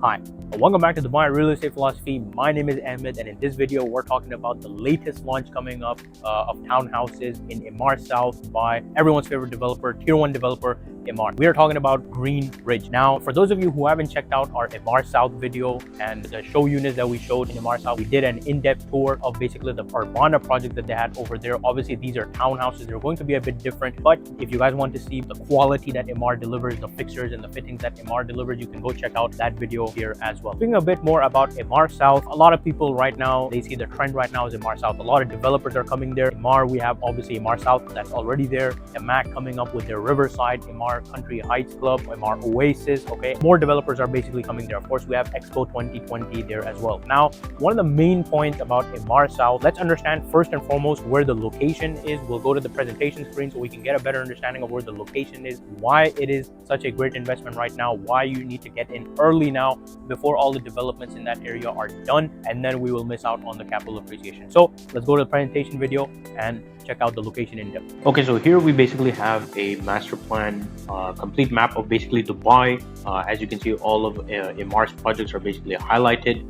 Hi, welcome back to Dubai Real Estate Philosophy. My name is Ahmed, and in this video, we're talking about the latest launch coming up of townhouses in Emaar South by everyone's favorite developer, Tier 1 developer, Emaar. We are talking about Greenridge. Now, for those of you who haven't checked out our Emaar South video and the show units that we showed in Emaar South, we did an in-depth tour of basically the Urbana project that they had over there. Obviously, these are townhouses. They're going to be a bit different, but if you guys want to see the quality that Emaar delivers, the fixtures and the fittings that Emaar delivers, you can go check out that video here as well. Speaking a bit more about Emaar South, a lot of people right now, they see the trend right now is Emaar South. A lot of developers are coming there. Emaar, we have obviously Emaar South that's already there. Emaar coming up with their Riverside, Emaar Country Heights Club, Emaar Oasis. Okay, more developers are basically coming there. Of course, we have Expo 2020 there as well. Now, one of the main points about Emaar South, let's understand first and foremost where the location is. We'll go to the presentation screen so we can get a better understanding of where the location is, why it is such a great investment right now, why you need to get in early now before all the developments in that area are done, and then we will miss out on the capital appreciation. So let's go to the presentation video and check out the location in depth. Okay, so here we basically have a master plan, complete map of basically Dubai. As you can see, all of Emaar's projects are basically highlighted.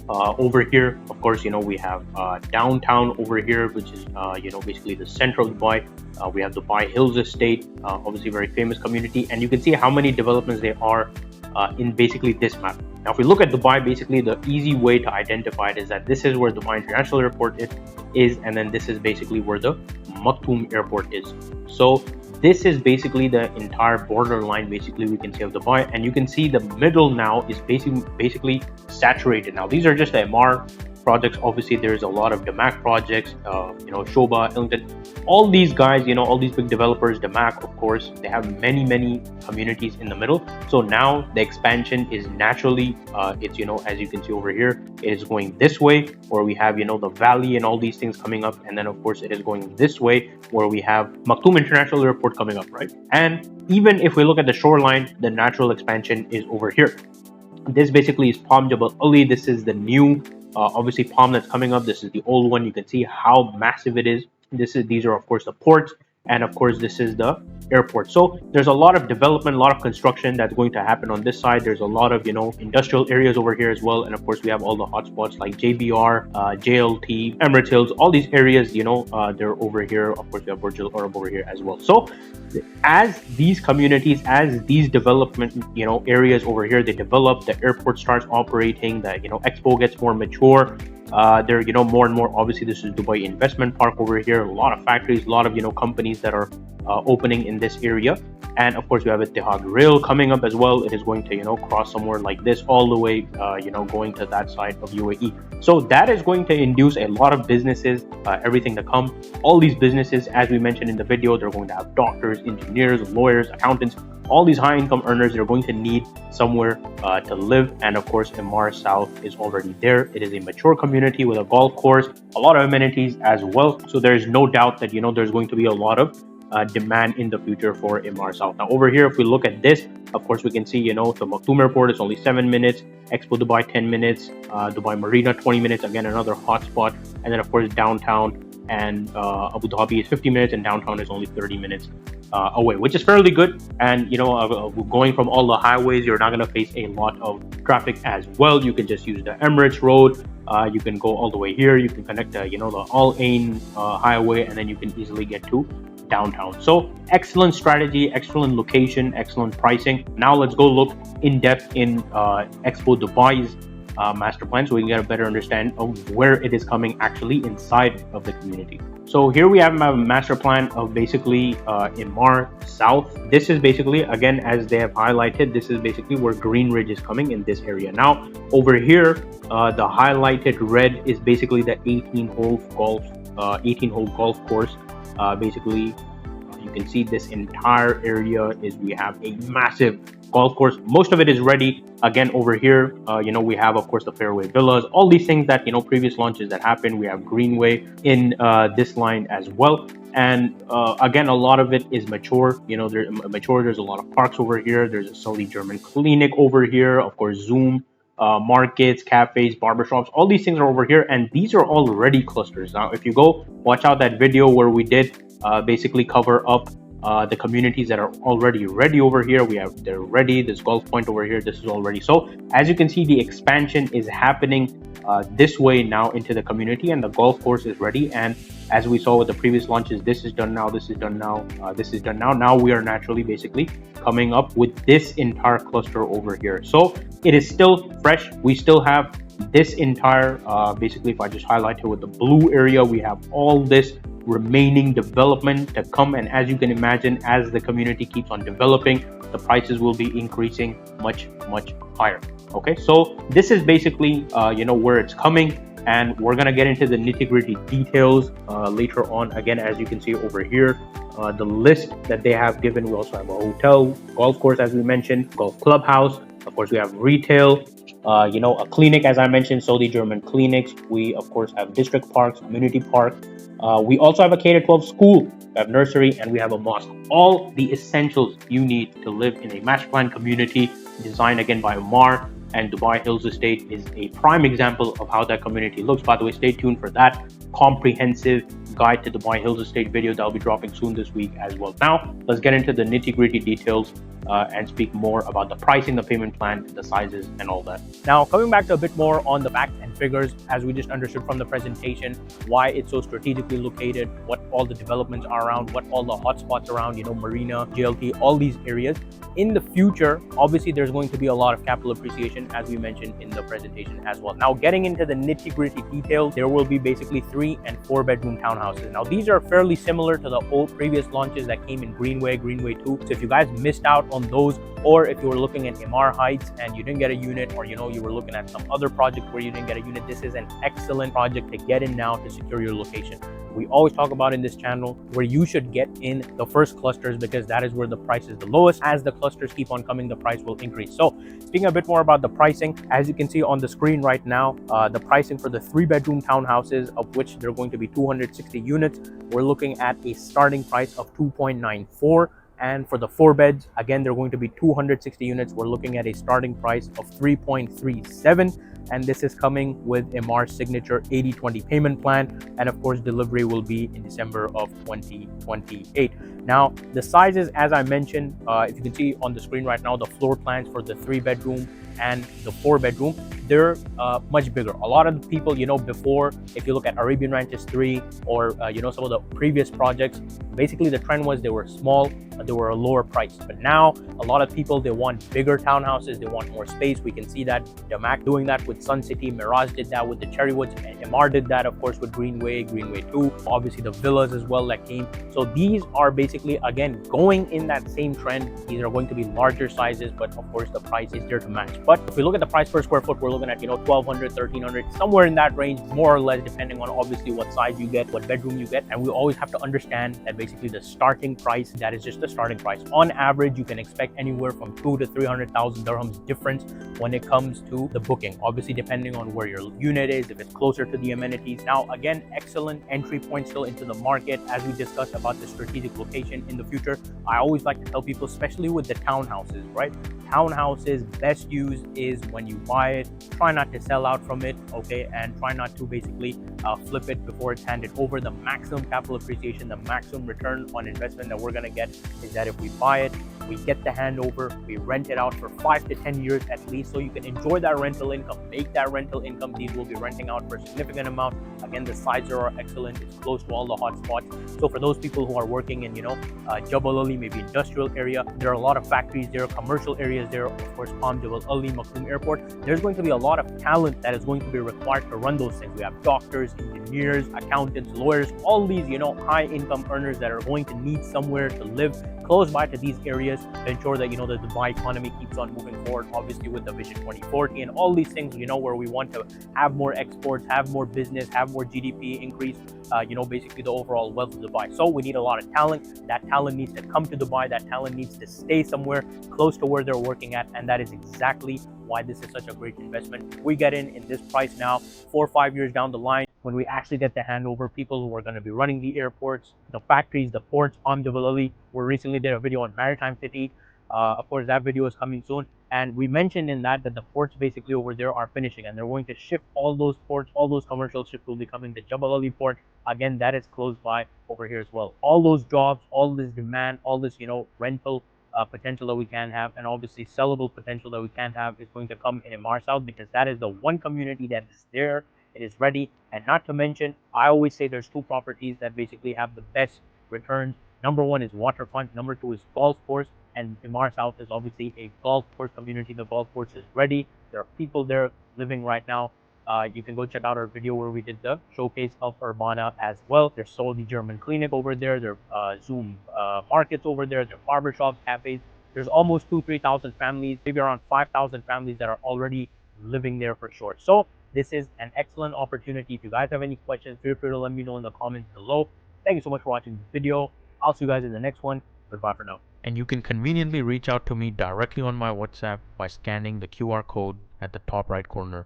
Over here, of course, we have downtown over here, which is basically the center of Dubai. We have Dubai Hills Estate, obviously very famous community, and you can see how many developments there are in basically this map. Now, if we look at Dubai, basically the easy way to identify it is that this is where Dubai International Airport is, and then this is basically where the Maktoum Airport is. So this is basically the entire borderline, basically we can say, of Dubai, and you can see the middle now is basically saturated. Now, these are just the Emaar projects. Obviously, there's a lot of Damac projects, Shoba, Ellington, all these guys, all these big developers, Damac, of course, they have many communities in the middle. So now the expansion is naturally, it's, as you can see over here, it is going this way, where we have, the valley and all these things coming up. And then, of course, it is going this way, where we have Maktoum International Airport coming up, right? And even if we look at the shoreline, the natural expansion is over here. This basically is Palm Jabal Ali. This is the new obviously palm that's coming up. This is the old one. You can see how massive it is. These are of course the ports, and of course this is the airport. So there's a lot of development, a lot of construction that's going to happen on this side. There's a lot of industrial areas over here as well, and of course we have all the hotspots like JBR, JLT, Emirates Hills, all these areas. They're over here. Of course we have Burj Al Arab over here as well. So as these communities, as these development areas over here, they develop, the airport starts operating, the Expo gets more mature. There more and more, obviously this is Dubai Investment Park over here, a lot of factories, a lot of companies that are opening in this area. And of course we have Ittihad Rail coming up as well. It is going to cross somewhere like this all the way going to that side of UAE. So that is going to induce a lot of businesses, everything to come. All these businesses, as we mentioned in the video, they're going to have doctors, engineers, lawyers, accountants, all these high income earners. They're going to need somewhere to live, and of course Emaar South is already there. It is a mature community with a golf course, a lot of amenities as well. So there is no doubt that there's going to be a lot of demand in the future for Emaar South. Now over here, if we look at this, of course we can see the Maktoum Airport is only 7 minutes, Expo Dubai 10 minutes, Dubai Marina 20 minutes, again another hotspot, and then of course downtown and Abu Dhabi is 50 minutes, and downtown is only 30 minutes away, which is fairly good. And going from all the highways, you're not going to face a lot of traffic as well. You can just use the Emirates Road. You can go all the way here. You can connect the the Al Ain highway, and then you can easily get to downtown. So excellent strategy, excellent location, excellent pricing. Now let's go look in depth in Expo Dubai's master plan, so we can get a better understanding of where it is coming actually inside of the community. So here we have a master plan of basically Emaar South. This is basically, again, as they have highlighted, this is basically where Greenridge is coming in this area. Now over here, the highlighted red is basically the 18-hole golf course. Basically, you can see this entire area we have a massive golf course. Most of it is ready. Again, over here, we have, of course, the fairway villas, all these things that, previous launches that happened. We have Greenway in this line as well. And again, a lot of it is mature. There's a lot of parks over here. There's a Saudi German clinic over here. Of course, Zoom, markets, cafes, barbershops, all these things are over here. And these are already clusters. Now, if you go watch out that video where we did basically cover up the communities that are already ready over here. They're ready. This golf point over here, this is already. So as you can see, the expansion is happening this way now into the community, and the golf course is ready. And as we saw with the previous launches, this is done now, this is done now, this is done now. Now we are naturally basically coming up with this entire cluster over here. So it is still fresh. We still have this entire basically, if I just highlight it with the blue area, we have all this remaining development to come. And as you can imagine, as the community keeps on developing, the prices will be increasing much higher. Okay, so this is basically where it's coming, and we're gonna get into the nitty-gritty details later on. Again, as you can see over here, the list that they have given. We also have a hotel, golf course, as we mentioned, golf clubhouse. Of course, we have retail, a clinic, as I mentioned, solely German clinics. We, of course, have district parks, community park. We also have a K-12 school, we have nursery, and we have a mosque. All the essentials you need to live in a match plan community designed again by Emaar. And Dubai Hills Estate is a prime example of how that community looks. By the way, stay tuned for that comprehensive guide to Dubai Hills Estate video that will be dropping soon this week as well. Now, let's get into the nitty-gritty details and speak more about the pricing, the payment plan, the sizes, and all that. Now, coming back to a bit more on the facts and figures, as we just understood from the presentation, why it's so strategically located, what all the developments are around, what all the hotspots around, Marina, JLT, all these areas. In the future, obviously, there's going to be a lot of capital appreciation, as we mentioned in the presentation as well. Now, getting into the nitty-gritty details, there will be basically 3 and 4 bedroom townhouses. Now, these are fairly similar to the old previous launches that came in Greenway 2. So if you guys missed out on those, or if you were looking at Emaar Heights and you didn't get a unit, or you were looking at some other project where you didn't get a unit, this is an excellent project to get in now to secure your location. We always talk about in this channel where you should get in the first clusters, because that is where the price is the lowest. As the clusters keep on coming, the price will increase. So speaking a bit more about the pricing, as you can see on the screen right now, the pricing for the 3-bedroom townhouses, of which there are going to be 260 units, we're looking at a starting price of 2.94. And for the 4 beds, again, they're going to be 260 units. We're looking at a starting price of 3.37. And this is coming with Emaar's signature 80/20 payment plan. And of course, delivery will be in December of 2028. Now, the sizes, as I mentioned, if you can see on the screen right now, the floor plans for the 3-bedroom and the 4-bedroom, they're much bigger. A lot of the people, before, if you look at Arabian Ranches 3 or, some of the previous projects, basically the trend was they were small, they were a lower price. But now a lot of people, they want bigger townhouses, they want more space. We can see that Damac doing that with Sun City, Mirage did that with the Cherrywoods, and Emaar did that, of course, with Greenway 2, obviously the villas as well that came. So these are basically, again, going in that same trend. These are going to be larger sizes, but of course the price is there to match. But if we look at the price per square foot, we're looking at 1200, 1300, somewhere in that range, more or less, depending on obviously what size you get, what bedroom you get. And we always have to understand that basically the starting price, that is just the starting price. On average, you can expect anywhere from 2 to 300,000 dirhams difference when it comes to the booking, obviously depending on where your unit is, if it's closer to the amenities. Now, again, excellent entry point still into the market. As we discussed about the strategic location in the future, I always like to tell people, especially with the townhouses, right? Townhouses, best use is when you buy it, try not to sell out from it, okay, and try not to basically flip it before it's handed over. The maximum capital appreciation, the maximum return on investment that we're going to get is that if we buy it, we get the handover, we rent it out for 5 to 10 years at least, so you can enjoy that rental income, make that rental income. These will be renting out for a significant amount. Again, the sizes are excellent, it's close to all the hot spots. So for those people who are working in, Jabal Ali, maybe industrial area, there are a lot of factories there, commercial areas there, of course, Palm Jabal Ali, Maktoum Airport. There's going to be a lot of talent that is going to be required to run those things. We have doctors, engineers, accountants, lawyers, all these, high income earners that are going to need somewhere to live close by to these areas to ensure that, the Dubai economy keeps on moving forward, obviously with the Vision 2040 and all these things, where we want to have more exports, have more business, have more GDP increase, basically the overall wealth of Dubai. So we need a lot of talent. That talent needs to come to Dubai. That talent needs to stay somewhere close to where they're working at. And that is exactly why this is such a great investment. We get in this price now, 4 or 5 years down the line, when we actually get the handover, people who are going to be running the airports, the factories, the ports, Jabal Ali. We recently did a video on Maritime City. Of course, that video is coming soon. And we mentioned in that the ports basically over there are finishing, and they're going to shift all those ports, all those commercial ships will be coming to Jebel Ali port. Again, that is close by over here as well. All those jobs, all this demand, all this rental potential that we can have, and obviously sellable potential that we can have is going to come in Emaar South, because that is the one community that is there. It is ready. And not to mention, I always say there's two properties that basically have the best returns. Number one is waterfront. Number two is golf course. And Emaar South is obviously a golf course community. The golf course is ready. There are people there living right now. You can go check out our video where we did the showcase of Urbana as well. There's Saudi German clinic over there. There are Zoom markets over there. There are barbershops, cafes. There's almost 3,000 families, maybe around 5,000 families that are already living there for sure. So this is an excellent opportunity. If you guys have any questions, feel free to let me know in the comments below. Thank you so much for watching this video. I'll see you guys in the next one. Goodbye for now. And you can conveniently reach out to me directly on my WhatsApp by scanning the QR code at the top right corner